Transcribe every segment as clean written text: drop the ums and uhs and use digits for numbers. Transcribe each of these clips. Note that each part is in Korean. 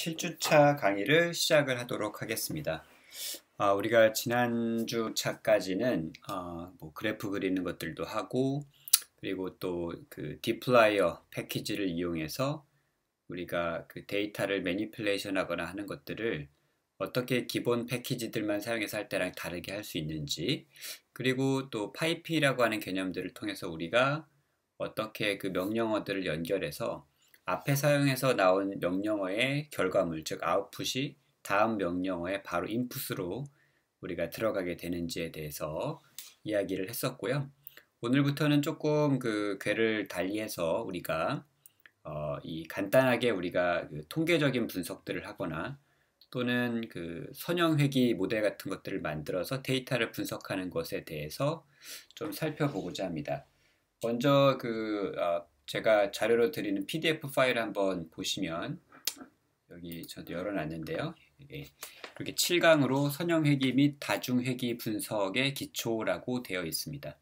7주차 강의를 시작을 하도록 하겠습니다. 우리가 지난주 차까지는 뭐 그래프 그리는 것들도 하고, 그리고 또 그 디플라이어 패키지를 이용해서 우리가 그 데이터를 매니플레이션 하거나 하는 것들을 어떻게 기본 패키지들만 사용해서 할 때랑 다르게 할 수 있는지, 그리고 또 파이피라고 하는 개념들을 통해서 우리가 어떻게 그 명령어들을 연결해서 앞에 사용해서 나온 명령어의 결과물, 즉 아웃풋이 다음 명령어의 바로 인풋으로 우리가 들어가게 되는지에 대해서 이야기를 했었고요. 오늘부터는 조금 그 궤를 달리해서 우리가 이 간단하게 우리가 그 통계적인 분석들을 하거나 또는 그 선형회귀 모델 같은 것들을 만들어서 데이터를 분석하는 것에 대해서 좀 살펴보고자 합니다. 먼저 제가 자료로 드리는 PDF 파일 한번 보시면, 여기 저도 열어놨는데요. 이렇게 7강으로 선형회귀 및 다중회귀 분석의 기초라고 되어 있습니다.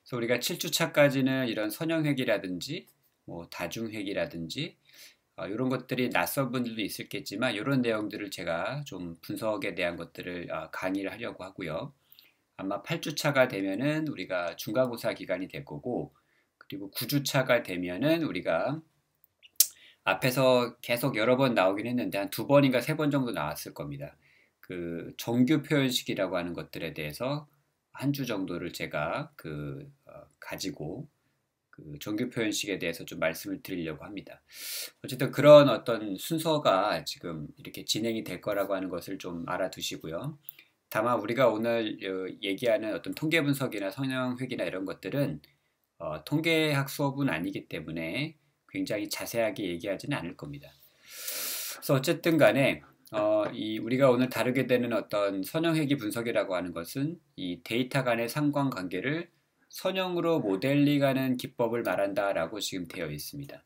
그래서 우리가 7주차까지는 이런 선형회귀라든지 뭐 다중회귀라든지 이런 것들이 낯선 분들도 있겠지만 이런 내용들을 제가 좀 분석에 대한 것들을 강의를 하려고 하고요. 아마 8주차가 되면은 우리가 중간고사 기간이 될 거고, 그리고 9주차가 되면은 우리가 앞에서 계속 여러 번 나오긴 했는데 한 2번인가 3번 정도 나왔을 겁니다. 그 정규 표현식이라고 하는 것들에 대해서 한 주 정도를 제가 가지고 그 정규 표현식에 대해서 좀 말씀을 드리려고 합니다. 어쨌든 그런 어떤 순서가 지금 이렇게 진행이 될 거라고 하는 것을 좀 알아두시고요. 다만 우리가 오늘 얘기하는 어떤 통계 분석이나 선형회귀나 이런 것들은 통계학 수업은 아니기 때문에 굉장히 자세하게 얘기하지는 않을 겁니다. 그래서 어쨌든 간에 우리가 오늘 다루게 되는 어떤 선형회귀 분석이라고 하는 것은 이 데이터 간의 상관관계를 선형으로 모델링하는 기법을 말한다라고 지금 되어 있습니다.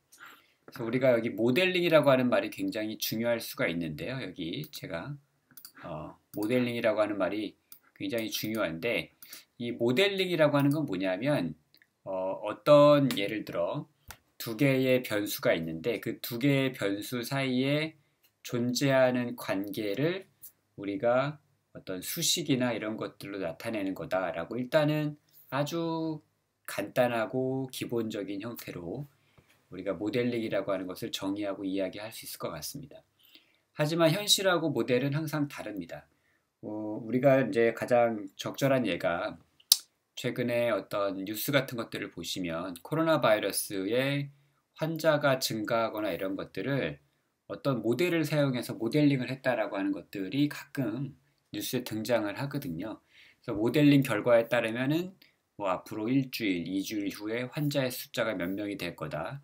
그래서 우리가 여기 모델링이라고 하는 말이 굉장히 중요할 수가 있는데요. 여기 제가 모델링이라고 하는 말이 굉장히 중요한데, 이 모델링이라고 하는 건 뭐냐면 어떤 예를 들어 두 개의 변수가 있는데 그 두 개의 변수 사이에 존재하는 관계를 우리가 어떤 수식이나 이런 것들로 나타내는 거다라고 일단은 아주 간단하고 기본적인 형태로 우리가 모델링이라고 하는 것을 정의하고 이야기할 수 있을 것 같습니다. 하지만 현실하고 모델은 항상 다릅니다. 우리가 이제 가장 적절한 예가 최근에 어떤 뉴스 같은 것들을 보시면 코로나 바이러스의 환자가 증가하거나 이런 것들을 어떤 모델을 사용해서 모델링을 했다라고 하는 것들이 가끔 뉴스에 등장을 하거든요. 그래서 모델링 결과에 따르면은 뭐 앞으로 일주일, 2주일 후에 환자의 숫자가 몇 명이 될 거다.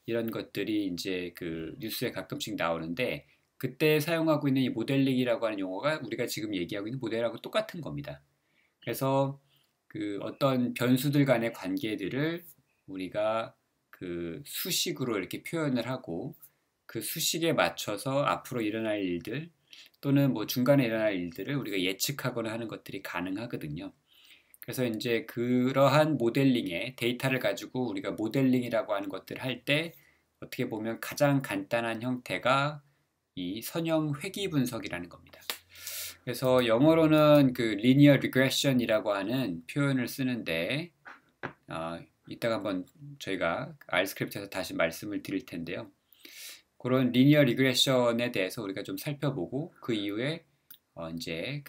이런 것들이 이제 그 뉴스에 가끔씩 나오는데, 그때 사용하고 있는 이 모델링이라고 하는 용어가 우리가 지금 얘기하고 있는 모델하고 똑같은 겁니다. 그래서 그 어떤 변수들 간의 관계들을 우리가 그 수식으로 이렇게 표현을 하고, 그 수식에 맞춰서 앞으로 일어날 일들 또는 뭐 중간에 일어날 일들을 우리가 예측하거나 하는 것들이 가능하거든요. 그래서 이제 그러한 모델링의 데이터를 가지고 우리가 모델링이라고 하는 것들을 할 때 어떻게 보면 가장 간단한 형태가 이 선형 회귀 분석이라는 겁니다. 그래서 영어로는 그 linear regression이라고 하는 표현을 쓰는데, 이따가 한번 저희가 R 스크립트에서 다시 말씀을 드릴 텐데요. 그런 linear regression에 대해서 우리가 좀 살펴보고, 그 이후에 이제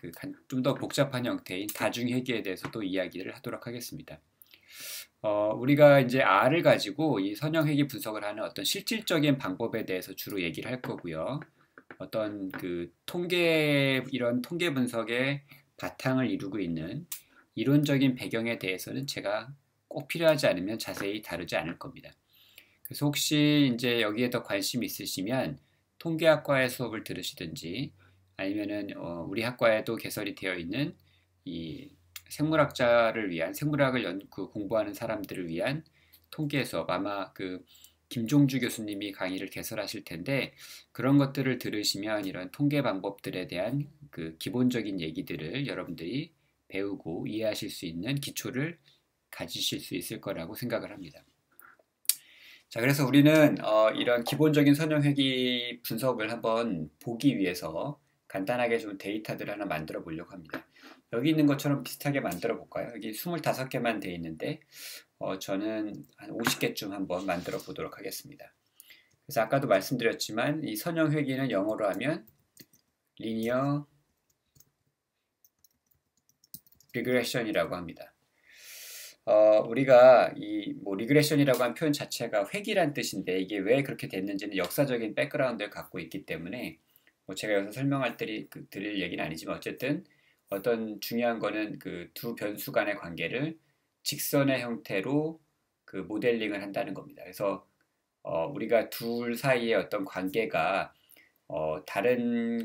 좀 더 복잡한 형태인 다중회귀에 대해서 또 이야기를 하도록 하겠습니다. 우리가 이제 R을 가지고 이 선형회귀 분석을 하는 어떤 실질적인 방법에 대해서 주로 얘기를 할 거고요. 어떤 이런 통계 분석의 바탕을 이루고 있는 이론적인 배경에 대해서는 제가 꼭 필요하지 않으면 자세히 다루지 않을 겁니다. 그래서 혹시 이제 여기에 더 관심 있으시면 통계학과의 수업을 들으시든지, 아니면은 우리 학과에도 개설이 되어 있는 이 생물학자를 위한, 생물학을 공부하는 사람들을 위한 통계 수업, 아마 김종주 교수님이 강의를 개설하실 텐데, 그런 것들을 들으시면 이런 통계 방법들에 대한 그 기본적인 얘기들을 여러분들이 배우고 이해하실 수 있는 기초를 가지실 수 있을 거라고 생각을 합니다. 자, 그래서 우리는 이런 기본적인 선형회귀 분석을 한번 보기 위해서 간단하게 좀 데이터들을 하나 만들어 보려고 합니다. 여기 있는 것처럼 비슷하게 만들어 볼까요? 여기 25개만 돼 있는데 저는 한 50개쯤 한번 만들어 보도록 하겠습니다. 그래서 아까도 말씀드렸지만 이 선형회귀는 영어로 하면 리니어 리그레션이라고 합니다. 우리가 이 리그레션이라고 한 표현 자체가 회귀란 뜻인데 이게 왜 그렇게 됐는지는 역사적인 백그라운드를 갖고 있기 때문에 제가 여기서 설명할 드릴 얘기는 아니지만 어쨌든 어떤 중요한 거는 그 두 변수 간의 관계를 직선의 형태로 그 모델링을 한다는 겁니다. 그래서 우리가 둘 사이의 어떤 관계가 다른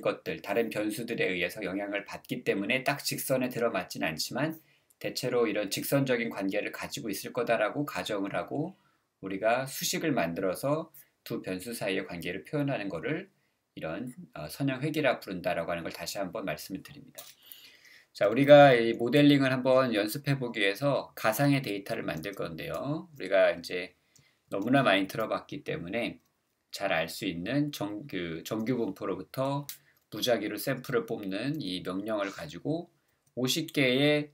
변수들에 의해서 영향을 받기 때문에 딱 직선에 들어맞진 않지만 대체로 이런 직선적인 관계를 가지고 있을 거다라고 가정을 하고 우리가 수식을 만들어서 두 변수 사이의 관계를 표현하는 것을 이런 선형회귀라 부른다라고 하는 걸 다시 한번 말씀을 드립니다. 자, 우리가 이 모델링을 한번 연습해 보기 위해서 가상의 데이터를 만들 건데요. 우리가 이제 너무나 많이 들어봤기 때문에 잘 알 수 있는 정규 분포로부터 무작위로 샘플을 뽑는 이 명령을 가지고 50개의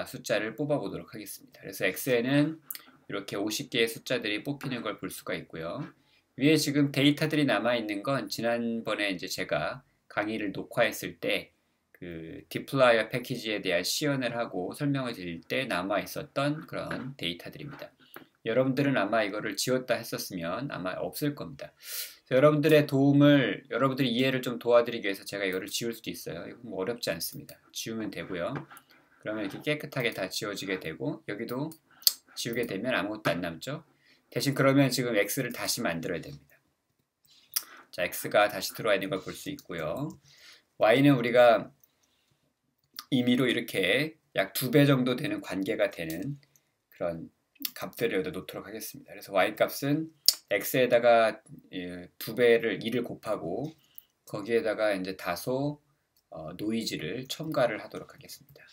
숫자를 뽑아 보도록 하겠습니다. 그래서 X에는 이렇게 50개의 숫자들이 뽑히는 걸 볼 수가 있고요. 위에 지금 데이터들이 남아 있는 건 지난번에 이제 제가 강의를 녹화했을 때 그 디플라이어 패키지에 대한 시연을 하고 설명을 드릴 때 남아 있었던 그런 데이터들입니다. 여러분들은 아마 이거를 지웠다 했었으면 아마 없을 겁니다. 여러분들의 이해를 좀 도와드리기 위해서 제가 이거를 지울 수도 있어요. 이거 뭐 어렵지 않습니다. 지우면 되고요. 그러면 이렇게 깨끗하게 다 지워지게 되고 여기도 지우게 되면 아무것도 안 남죠. 대신 그러면 지금 X를 다시 만들어야 됩니다. 자, X가 다시 들어와 있는 걸 볼 수 있고요. Y는 우리가 임의로 이렇게 약 2배 정도 되는 관계가 되는 그런 값들을 여기다 놓도록 하겠습니다. 그래서 y값은 x에다가 2배를 2를 곱하고 거기에다가 이제 다소 노이즈를 첨가를 하도록 하겠습니다.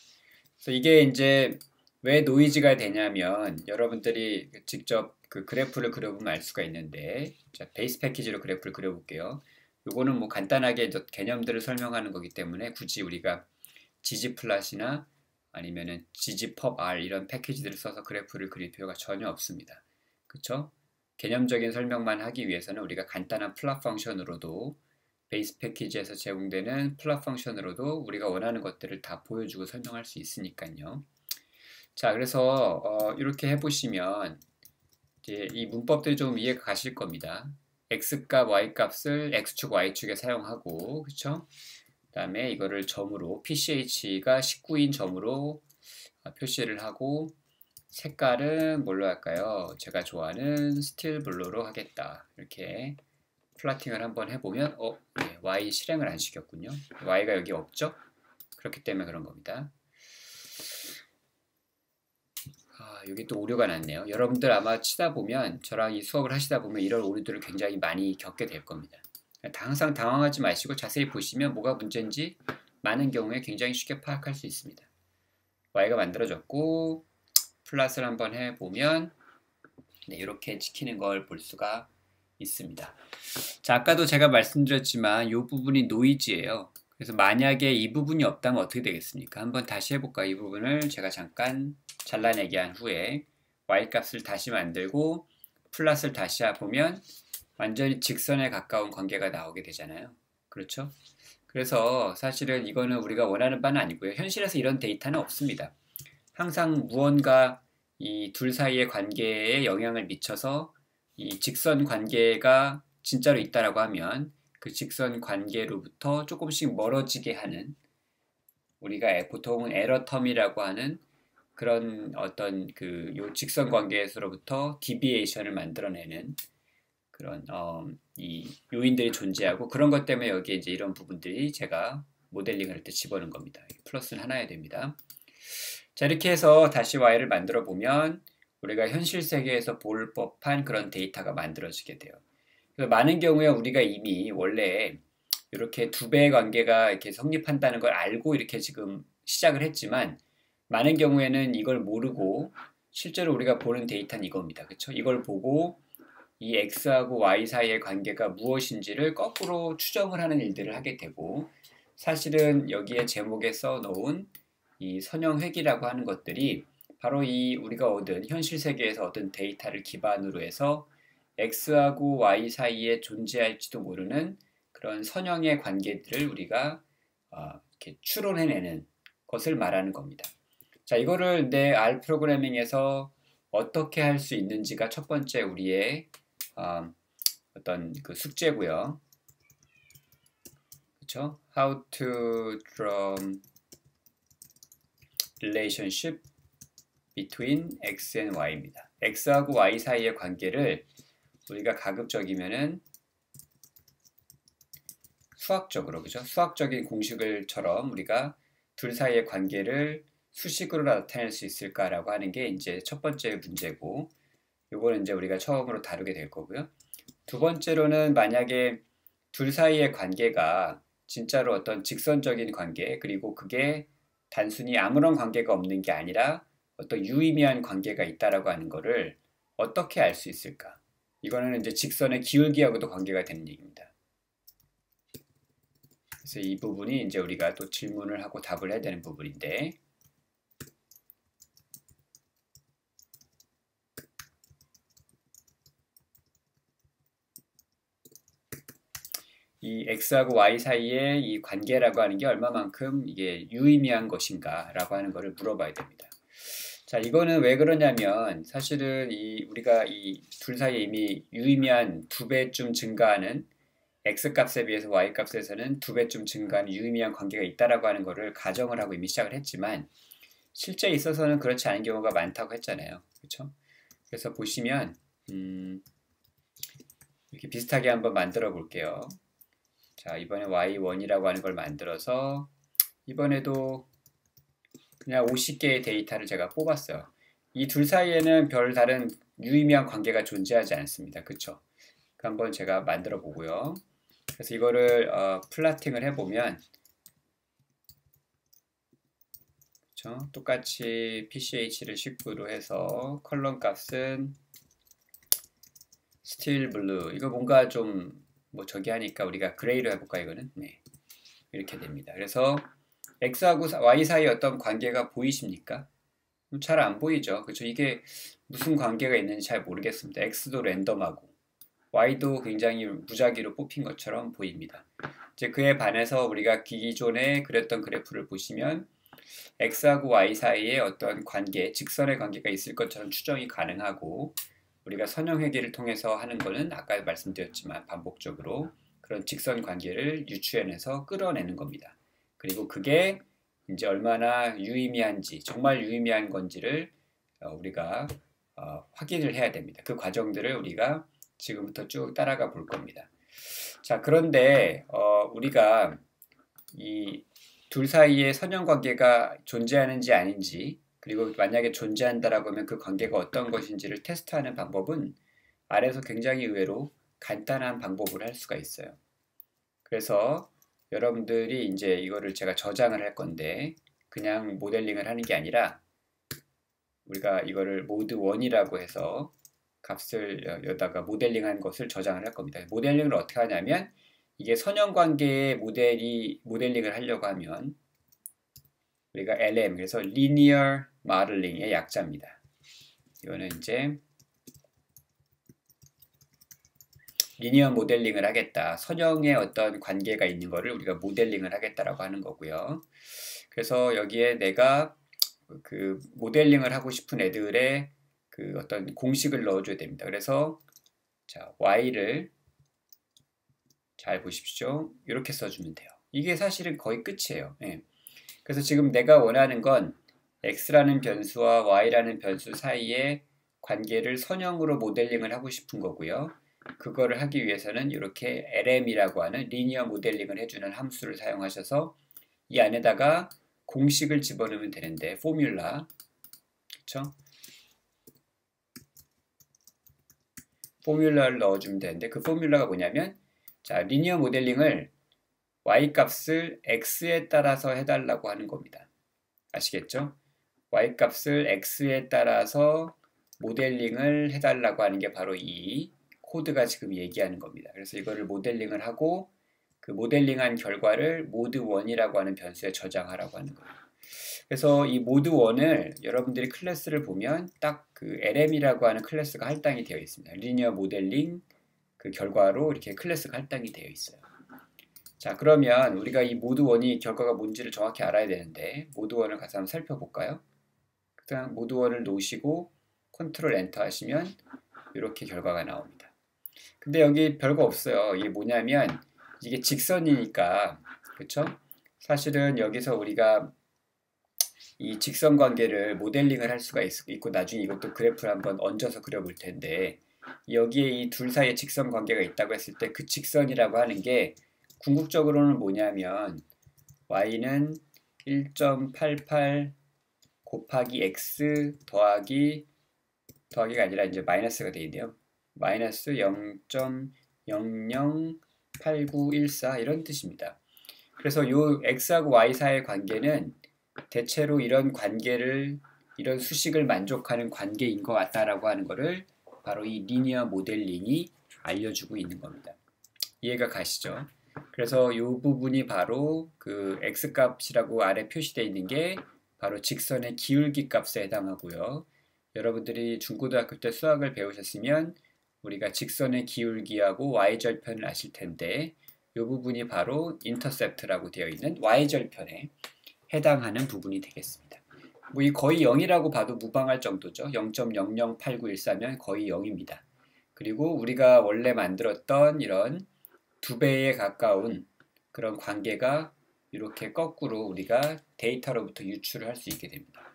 그래서 이게 이제 왜 노이즈가 되냐면 여러분들이 직접 그 그래프를 그려보면 알 수가 있는데 자, 베이스 패키지로 그래프를 그려볼게요. 요거는 뭐 간단하게 개념들을 설명하는 거기 때문에 굳이 우리가 ggplot이나 아니면은 ggpubr 이런 패키지들을 써서 그래프를 그릴 필요가 전혀 없습니다. 그쵸? 개념적인 설명만 하기 위해서는 우리가 간단한 플롯 펑션으로도 베이스 패키지에서 제공되는 플롯 펑션으로도 우리가 원하는 것들을 다 보여주고 설명할 수 있으니까요. 자, 그래서 이렇게 해보시면 이제 이 문법들이 좀 이해가 가실 겁니다. x값, y값을 x축, y축에 사용하고 그쵸? 그 다음에 이거를 점으로 PCH가 19인 점으로 표시를 하고 색깔은 뭘로 할까요? 제가 좋아하는 스틸 블루로 하겠다. 이렇게 플라팅을 한번 해보면 네, Y 실행을 안 시켰군요. Y가 여기 없죠? 그렇기 때문에 그런 겁니다. 여기 또 오류가 났네요. 여러분들 아마 치다 보면 저랑 이 수업을 하시다 보면 이런 오류들을 굉장히 많이 겪게 될 겁니다. 항상 당황하지 마시고 자세히 보시면 뭐가 문제인지 많은 경우에 굉장히 쉽게 파악할 수 있습니다. Y가 만들어졌고 플러스를 한번 해보면 네, 이렇게 찍히는 걸 볼 수가 있습니다. 자, 아까도 제가 말씀드렸지만 이 부분이 노이즈예요. 그래서 만약에 이 부분이 없다면 어떻게 되겠습니까? 한번 다시 해볼까요? 이 부분을 제가 잠깐 잘라내기 한 후에 Y값을 다시 만들고 플러스를 다시 해보면 완전히 직선에 가까운 관계가 나오게 되잖아요. 그렇죠? 그래서 사실은 이거는 우리가 원하는 바는 아니고요. 현실에서 이런 데이터는 없습니다. 항상 무언가 이 둘 사이의 관계에 영향을 미쳐서 이 직선 관계가 진짜로 있다라고 하면 그 직선 관계로부터 조금씩 멀어지게 하는 우리가 보통은 에러텀이라고 하는 그런 어떤 요 직선 관계에서로부터 디비에이션을 만들어내는 그런 이 요인들이 존재하고 그런 것 때문에 여기에 이제 이런 부분들이 제가 모델링을 할 때 집어넣은 겁니다. 플러스는 하나야 됩니다. 자, 이렇게 해서 다시 Y를 만들어 보면 우리가 현실 세계에서 볼 법한 그런 데이터가 만들어지게 돼요. 그래서 많은 경우에 우리가 이미 원래 이렇게 2배의 관계가 이렇게 성립한다는 걸 알고 이렇게 지금 시작을 했지만 많은 경우에는 이걸 모르고 실제로 우리가 보는 데이터는 이겁니다. 그렇죠? 이걸 보고 이 x하고 y 사이의 관계가 무엇인지를 거꾸로 추정을 하는 일들을 하게 되고, 사실은 여기에 제목에 써놓은 이 선형회귀라고 하는 것들이 바로 이 우리가 얻은 현실 세계에서 얻은 데이터를 기반으로 해서 x하고 y 사이에 존재할지도 모르는 그런 선형의 관계들을 우리가 이렇게 추론해내는 것을 말하는 겁니다. 자, 이거를 내 R 프로그래밍에서 어떻게 할 수 있는지가 첫 번째 우리의 어떤 그 숙제고요. 그렇죠? How to draw relationship between x and y입니다. x하고 y 사이의 관계를 우리가 가급적이면은 수학적으로, 그죠? 수학적인 공식을처럼 우리가 둘 사이의 관계를 수식으로 나타낼 수 있을까라고 하는 게 이제 첫 번째 문제고, 요거는 이제 우리가 처음으로 다루게 될 거고요. 두 번째로는 만약에 둘 사이의 관계가 진짜로 어떤 직선적인 관계, 그리고 그게 단순히 아무런 관계가 없는 게 아니라 어떤 유의미한 관계가 있다라고 하는 거를 어떻게 알 수 있을까? 이거는 이제 직선의 기울기하고도 관계가 되는 얘기입니다. 그래서 이 부분이 이제 우리가 또 질문을 하고 답을 해야 되는 부분인데, 이 x하고 y 사이의 이 관계라고 하는 게 얼마만큼 이게 유의미한 것인가 라고 하는 것을 물어봐야 됩니다. 자, 이거는 왜 그러냐면 사실은 우리가 이 둘 사이에 이미 유의미한 2배쯤 증가하는 x 값에 비해서 y 값에서는 2배쯤 증가하는 유의미한 관계가 있다라고 하는 것을 가정을 하고 이미 시작을 했지만, 실제 있어서는 그렇지 않은 경우가 많다고 했잖아요. 그렇죠? 그래서 보시면 이렇게 비슷하게 한번 만들어 볼게요. 자, 이번에 y1이라고 하는 걸 만들어서 이번에도 그냥 50개의 데이터를 제가 뽑았어요. 이 둘 사이에는 별다른 유의미한 관계가 존재하지 않습니다. 그쵸? 한번 제가 만들어 보고요. 그래서 이거를 플라팅을 해보면, 그쵸? 똑같이 PCH를 19로 해서 컬럼 값은 스틸 블루, 이거 뭔가 좀 뭐 저기 하니까 우리가 그레이로 해볼까 이거는? 네, 이렇게 됩니다. 그래서 x하고 y 사이 어떤 관계가 보이십니까? 잘 안 보이죠. 그렇죠? 이게 무슨 관계가 있는지 잘 모르겠습니다. x도 랜덤하고 y도 굉장히 무작위로 뽑힌 것처럼 보입니다. 이제 그에 반해서 우리가 기존에 그렸던 그래프를 보시면 x하고 y 사이에 어떤 관계, 직선의 관계가 있을 것처럼 추정이 가능하고, 우리가 선형회귀를 통해서 하는 거는 아까 말씀드렸지만 반복적으로 그런 직선 관계를 유추해내서 끌어내는 겁니다. 그리고 그게 이제 얼마나 유의미한지, 정말 유의미한 건지를 우리가 확인을 해야 됩니다. 그 과정들을 우리가 지금부터 쭉 따라가 볼 겁니다. 자, 그런데 우리가 이 둘 사이에 선형 관계가 존재하는지 아닌지, 그리고 만약에 존재한다라고 하면 그 관계가 어떤 것인지를 테스트하는 방법은 아래에서 굉장히 의외로 간단한 방법으로 할 수가 있어요. 그래서 여러분들이 이제 이거를 제가 저장을 할 건데, 그냥 모델링을 하는 게 아니라 우리가 이거를 모드 1이라고 해서 값을 여기다가 모델링한 것을 저장을 할 겁니다. 모델링을 어떻게 하냐면, 이게 선형관계의 모델링을 하려고 하면 우리가 LM, 그래서 Linear Modeling의 약자입니다. 이거는 이제 리니어 모델링을 하겠다, 선형의 어떤 관계가 있는 거를 우리가 모델링을 하겠다라고 하는 거고요. 그래서 여기에 내가 그 모델링을 하고 싶은 애들의 그 어떤 공식을 넣어줘야 됩니다. 그래서 자, y를 잘 보십시오. 이렇게 써주면 돼요. 이게 사실은 거의 끝이에요. 예. 그래서 지금 내가 원하는 건 x라는 변수와 y라는 변수 사이의 관계를 선형으로 모델링을 하고 싶은 거고요. 그거를 하기 위해서는 이렇게 LM이라고 하는 리니어 모델링을 해주는 함수를 사용하셔서 이 안에다가 공식을 집어넣으면 되는데, 포뮬라, 그쵸? 포뮬라를 넣어주면 되는데, 그 포뮬라가 뭐냐면, 자, 리니어 모델링을 y 값을 x에 따라서 해달라고 하는 겁니다. 아시겠죠? y 값을 x에 따라서 모델링을 해달라고 하는 게 바로 이 코드가 지금 얘기하는 겁니다. 그래서 이거를 모델링을 하고 그 모델링한 결과를 mod1이라고 하는 변수에 저장하라고 하는 거예요. 그래서 이 mod1을 여러분들이 클래스를 보면 딱 그 LM이라고 하는 클래스가 할당이 되어 있습니다. 리니어 모델링 그 결과로 이렇게 클래스가 할당이 되어 있어요. 자, 그러면 우리가 이 mod1이 결과가 뭔지를 정확히 알아야 되는데 mod1을 가서 한번 살펴볼까요? 그냥 mod1을 놓으시고 컨트롤 엔터 하시면 이렇게 결과가 나옵니다. 근데 여기 별거 없어요. 이게 뭐냐면 이게 직선이니까, 그쵸? 사실은 여기서 우리가 이 직선 관계를 모델링을 할 수가 있고 나중에 이것도 그래프를 한번 얹어서 그려볼 텐데 여기에 이 둘 사이에 직선 관계가 있다고 했을 때 그 직선이라고 하는 게 궁극적으로는 뭐냐면 y는 1.88 곱하기 x 더하기가 아니라 이제 마이너스가 되어 있네요. 마이너스 0.008914 이런 뜻입니다. 그래서 요 x하고 y 사이의 관계는 대체로 이런 수식을 만족하는 관계인 것 같다라고 하는 것을 바로 이 리니어 모델링이 알려주고 있는 겁니다. 이해가 가시죠? 그래서 이 부분이 바로 그 x값이라고 아래 표시되어 있는 게 바로 직선의 기울기 값에 해당하고요. 여러분들이 중고등학교 때 수학을 배우셨으면 우리가 직선의 기울기하고 y절편을 아실 텐데 이 부분이 바로 인터셉트라고 되어 있는 y절편에 해당하는 부분이 되겠습니다. 뭐 이 거의 0이라고 봐도 무방할 정도죠. 0.008914면 거의 0입니다. 그리고 우리가 원래 만들었던 이런 2배에 가까운 그런 관계가 이렇게 거꾸로 우리가 데이터로부터 유출을 할 수 있게 됩니다.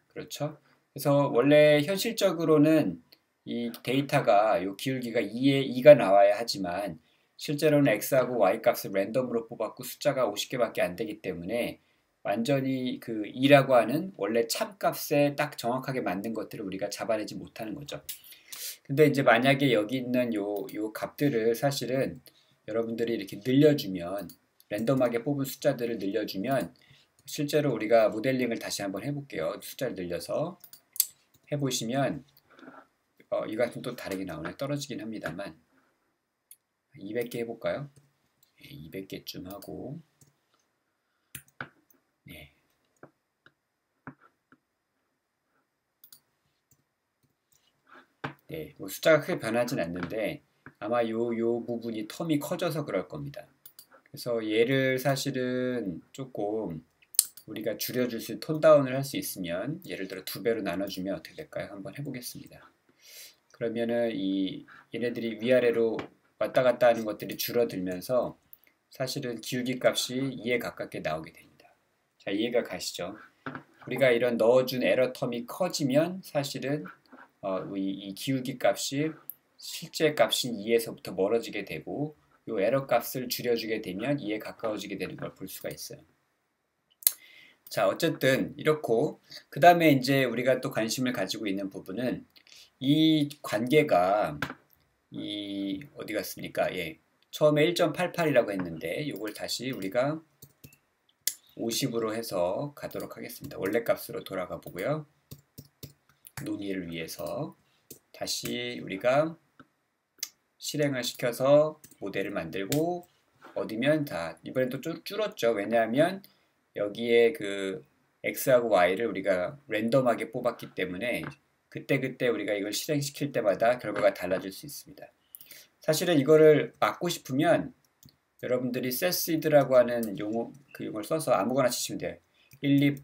그렇죠? 그래서 원래 현실적으로는 이 데이터가 이 기울기가 2가 나와야 하지만 실제로는 x하고 y 값을 랜덤으로 뽑았고 숫자가 50개밖에 안 되기 때문에 완전히 그 2라고 하는 원래 참값에 딱 정확하게 맞는 것들을 우리가 잡아내지 못하는 거죠. 근데 이제 만약에 여기 있는 요 값들을 사실은 여러분들이 이렇게 늘려주면 랜덤하게 뽑은 숫자들을 늘려주면 실제로 우리가 모델링을 다시 한번 해볼게요. 숫자를 늘려서 해보시면 이것은 또 다르게 나오네. 떨어지긴 합니다만 200개 해볼까요? 200개쯤 하고 네. 네, 뭐 숫자가 크게 변하진 않는데 아마 요 부분이 텀이 커져서 그럴 겁니다. 그래서 얘를 사실은 조금 우리가 줄여줄 수, 톤다운을 할 수 있으면 예를 들어 2배로 나눠주면 어떻게 될까요? 한번 해보겠습니다. 그러면은 얘네들이 위아래로 왔다 갔다 하는 것들이 줄어들면서 사실은 기울기 값이 2에 가깝게 나오게 됩니다. 자, 이해가 가시죠? 우리가 이런 넣어준 에러 텀이 커지면 사실은 이 기울기 값이 실제 값인 2에서부터 멀어지게 되고 이 에러 값을 줄여주게 되면 2에 가까워지게 되는 걸 볼 수가 있어요. 자, 어쨌든 이렇고 그 다음에 이제 우리가 또 관심을 가지고 있는 부분은 이 관계가 어디 갔습니까? 예, 처음에 1.88이라고 했는데 이걸 다시 우리가 50으로 해서 가도록 하겠습니다. 원래 값으로 돌아가 보고요. 논의를 위해서 다시 우리가 실행을 시켜서 모델을 만들고 어디면 다 이번엔 또 줄었죠. 왜냐하면 여기에 그 x하고 y를 우리가 랜덤하게 뽑았기 때문에 그때그때 우리가 이걸 실행시킬 때마다 결과가 달라질 수 있습니다. 사실은 이거를 막고 싶으면 여러분들이 setseed라고 하는 용어를 써서 아무거나 치시면 돼요. 1,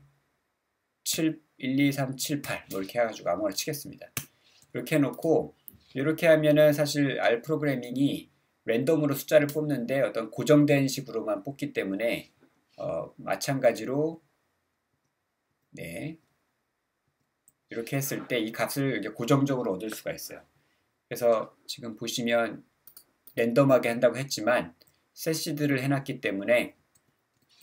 2, 3, 7, 8 뭐 이렇게 해가지고 아무거나 치겠습니다. 이렇게 해놓고 이렇게 하면은 사실 R 프로그래밍이 랜덤으로 숫자를 뽑는데 어떤 고정된 식으로만 뽑기 때문에 마찬가지로 네, 이렇게 했을 때 이 값을 이제 고정적으로 얻을 수가 있어요. 그래서 지금 보시면 랜덤하게 한다고 했지만 setseed를 해놨기 때문에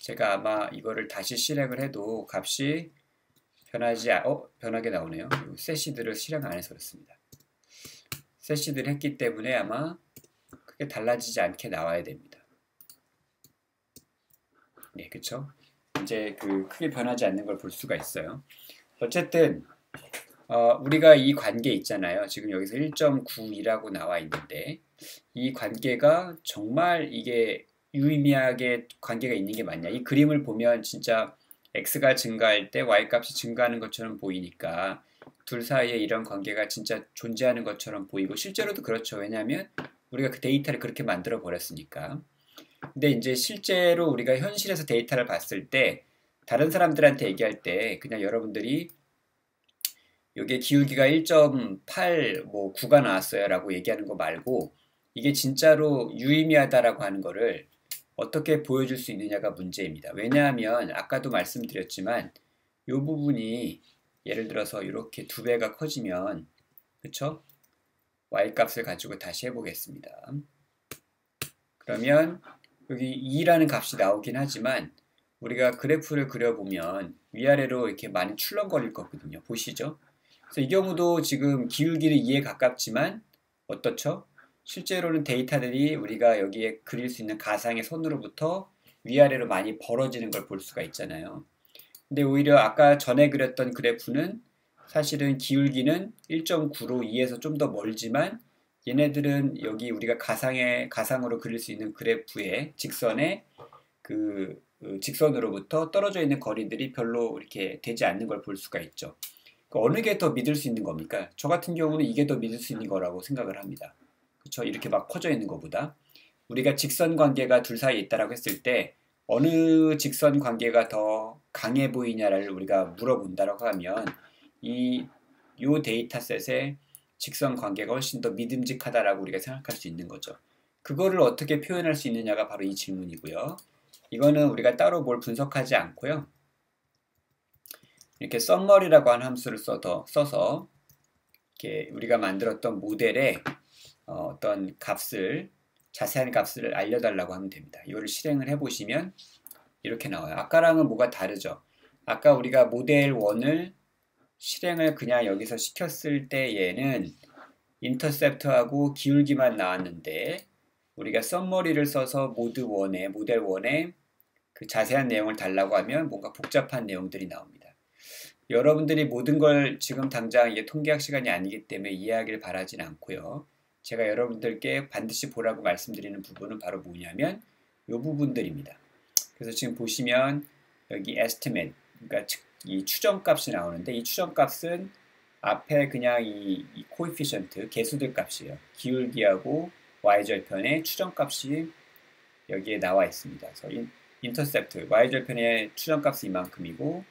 제가 아마 이거를 다시 실행을 해도 값이 변하게 나오네요. setseed를 실행 안 해서 그렇습니다. setseed를 했기 때문에 아마 크게 달라지지 않게 나와야 됩니다. 네, 그쵸? 이제 크게 변하지 않는 걸 볼 수가 있어요. 어쨌든 우리가 이 관계 있잖아요. 지금 여기서 1.92라고 나와 있는데 이 관계가 정말 이게 유의미하게 관계가 있는 게 맞냐? 이 그림을 보면 진짜 x가 증가할 때 y값이 증가하는 것처럼 보이니까 둘 사이에 이런 관계가 진짜 존재하는 것처럼 보이고 실제로도 그렇죠. 왜냐하면 우리가 그 데이터를 그렇게 만들어 버렸으니까. 근데 이제 실제로 우리가 현실에서 데이터를 봤을 때 다른 사람들한테 얘기할 때 그냥 여러분들이 여기에 기울기가 1.8, 뭐 9가 나왔어요 라고 얘기하는 거 말고 이게 진짜로 유의미하다라고 하는 거를 어떻게 보여줄 수 있느냐가 문제입니다. 왜냐하면 아까도 말씀드렸지만 이 부분이 예를 들어서 이렇게 2배가 커지면 그쵸? y값을 가지고 다시 해보겠습니다. 그러면 여기 2라는 값이 나오긴 하지만 우리가 그래프를 그려보면 위아래로 이렇게 많이 출렁거릴 거거든요. 보시죠? 그래서 이 경우도 지금 기울기는 2에 가깝지만 어떻죠? 실제로는 데이터들이 우리가 여기에 그릴 수 있는 가상의 선으로부터 위아래로 많이 벌어지는 걸 볼 수가 있잖아요. 근데 오히려 아까 전에 그렸던 그래프는 사실은 기울기는 1.9로 2에서 좀 더 멀지만 얘네들은 여기 우리가 가상으로 그릴 수 있는 그래프의 직선의 그 직선으로부터 떨어져 있는 거리들이 별로 이렇게 되지 않는 걸 볼 수가 있죠. 어느 게 더 믿을 수 있는 겁니까? 저 같은 경우는 이게 더 믿을 수 있는 거라고 생각을 합니다. 그렇죠? 이렇게 막 퍼져 있는 것보다 우리가 직선 관계가 둘 사이에 있다라고 했을 때 어느 직선 관계가 더 강해 보이냐를 우리가 물어본다라고 하면 요 데이터셋의 직선 관계가 훨씬 더 믿음직하다라고 우리가 생각할 수 있는 거죠. 그거를 어떻게 표현할 수 있느냐가 바로 이 질문이고요. 이거는 우리가 따로 뭘 분석하지 않고요. 이렇게 썸머리라고 하는 함수를 써서 이렇게 우리가 만들었던 모델에 어떤 값을 자세한 값을 알려달라고 하면 됩니다. 이거를 실행을 해보시면 이렇게 나와요. 아까랑은 뭐가 다르죠? 아까 우리가 모델 1을 실행을 그냥 여기서 시켰을 때 얘는 인터셉트하고 기울기만 나왔는데 우리가 썸머리를 써서 모델 1에 그 자세한 내용을 달라고 하면 뭔가 복잡한 내용들이 나옵니다. 여러분들이 모든 걸 지금 당장 이게 통계학 시간이 아니기 때문에 이해하길 바라진 않고요. 제가 여러분들께 반드시 보라고 말씀드리는 부분은 바로 뭐냐면 이 부분들입니다. 그래서 지금 보시면 여기 estimate, 그러니까 이 추정값이 나오는데 이 추정값은 앞에 그냥 이 coefficient, 개수들 값이에요. 기울기하고 y절편의 추정값이 여기에 나와 있습니다. 그래서 intercept, y절편의 추정값은 이만큼이고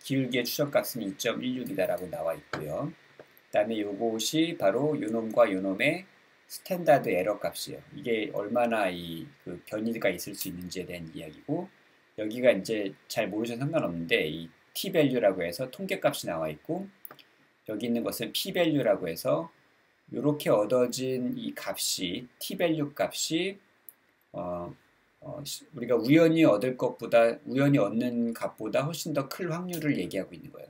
기울기의 추정값은 2.16이다라고 나와 있고요. 그 다음에 요것이 바로 요놈과 요놈의 스탠다드 에러 값이에요. 이게 얼마나 그 변이가 있을 수 있는지에 대한 이야기고 여기가 이제 잘 모르셔도 상관없는데 이 t-value라고 해서 통계값이 나와 있고 여기 있는 것은 p-value라고 해서 이렇게 얻어진 이 값이 t-value 값이 우리가 우연히 얻는 값보다 훨씬 더 클 확률을 얘기하고 있는 거예요.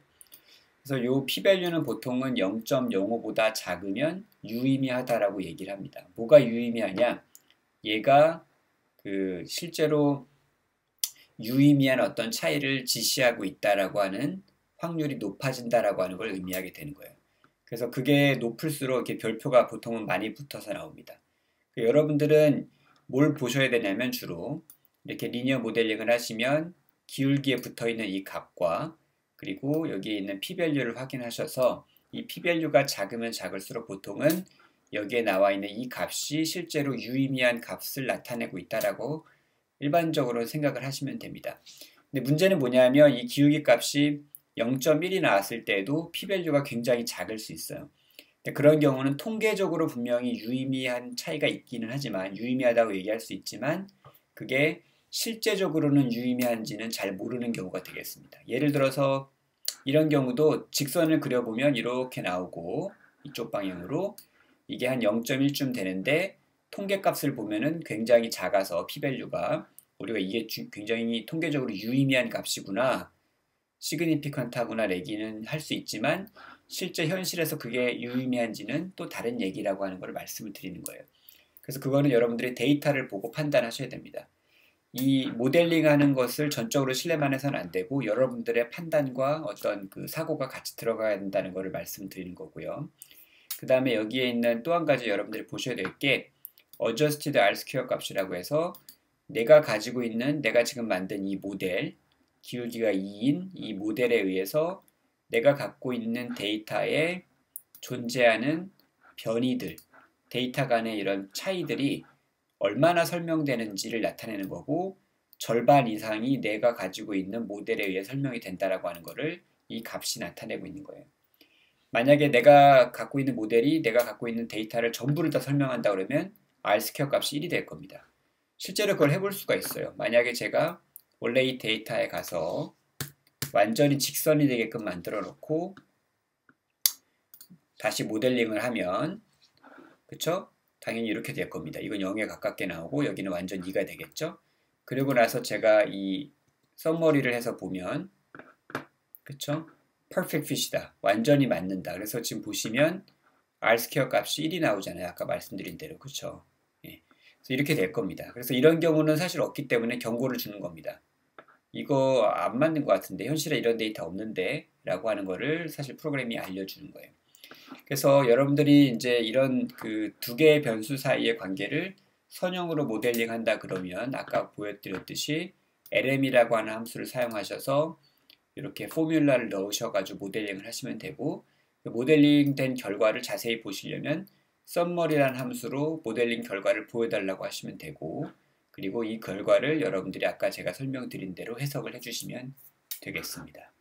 그래서 요 p-value는 보통은 0.05보다 작으면 유의미하다라고 얘기를 합니다. 뭐가 유의미하냐? 얘가 그 실제로 유의미한 어떤 차이를 지시하고 있다라고 하는 확률이 높아진다라고 하는 걸 의미하게 되는 거예요. 그래서 그게 높을수록 이렇게 별표가 보통은 많이 붙어서 나옵니다. 여러분들은 뭘 보셔야 되냐면 주로 이렇게 리니어 모델링을 하시면 기울기에 붙어있는 이 값과 그리고 여기에 있는 p-value를 확인하셔서 이 p-value가 작으면 작을수록 보통은 여기에 나와 있는 이 값이 실제로 유의미한 값을 나타내고 있다라고 일반적으로 생각을 하시면 됩니다. 근데 문제는 뭐냐면 이 기울기 값이 0.1이 나왔을 때에도 p-value가 굉장히 작을 수 있어요. 그런 경우는 통계적으로 분명히 유의미한 차이가 있기는 하지만 유의미하다고 얘기할 수 있지만 그게 실제적으로는 유의미한지는 잘 모르는 경우가 되겠습니다. 예를 들어서 이런 경우도 직선을 그려보면 이렇게 나오고 이쪽 방향으로 이게 한 0.1쯤 되는데 통계값을 보면은 굉장히 작아서 p-value가 우리가 이게 굉장히 통계적으로 유의미한 값이구나 시그니피컨트하구나 얘기는 할 수 있지만 실제 현실에서 그게 유의미한지는 또 다른 얘기라고 하는 걸 말씀을 드리는 거예요. 그래서 그거는 여러분들이 데이터를 보고 판단하셔야 됩니다. 이 모델링 하는 것을 전적으로 신뢰만 해서는 안 되고 여러분들의 판단과 어떤 그 사고가 같이 들어가야 된다는 것을 말씀드리는 거고요. 그 다음에 여기에 있는 또 한 가지 여러분들이 보셔야 될 게 adjusted R-square 값이라고 해서 내가 가지고 있는 내가 지금 만든 이 모델 기울기가 2인 이 모델에 의해서 내가 갖고 있는 데이터에 존재하는 변이들 데이터 간의 이런 차이들이 얼마나 설명되는지를 나타내는 거고 절반 이상이 내가 가지고 있는 모델에 의해 설명이 된다라고 하는 거를 이 값이 나타내고 있는 거예요. 만약에 내가 갖고 있는 모델이 내가 갖고 있는 데이터를 전부를 다 설명한다 그러면 R-스퀘어 값이 1이 될 겁니다. 실제로 그걸 해볼 수가 있어요. 만약에 제가 원래 이 데이터에 가서 완전히 직선이 되게끔 만들어 놓고 다시 모델링을 하면 그쵸? 당연히 이렇게 될 겁니다. 이건 0에 가깝게 나오고 여기는 완전 2가 되겠죠? 그리고 나서 제가 이 썸머리를 해서 보면 그쵸? perfect fit이다. 완전히 맞는다. 그래서 지금 보시면 R-스퀘어 값이 1이 나오잖아요. 아까 말씀드린 대로. 그쵸? 예. 그래서 이렇게 될 겁니다. 그래서 이런 경우는 사실 없기 때문에 경고를 주는 겁니다. 이거 안 맞는 것 같은데 현실에 이런 데이터 없는데 라고 하는 거를 사실 프로그램이 알려주는 거예요. 그래서 여러분들이 이제 이런 그 두 개의 변수 사이의 관계를 선형으로 모델링 한다 그러면 아까 보여드렸듯이 LM이라고 하는 함수를 사용하셔서 이렇게 포뮬라를 넣으셔가지고 모델링을 하시면 되고 모델링 된 결과를 자세히 보시려면 썸머리라는 함수로 모델링 결과를 보여달라고 하시면 되고 그리고 이 결과를 여러분들이 아까 제가 설명드린 대로 해석을 해주시면 되겠습니다.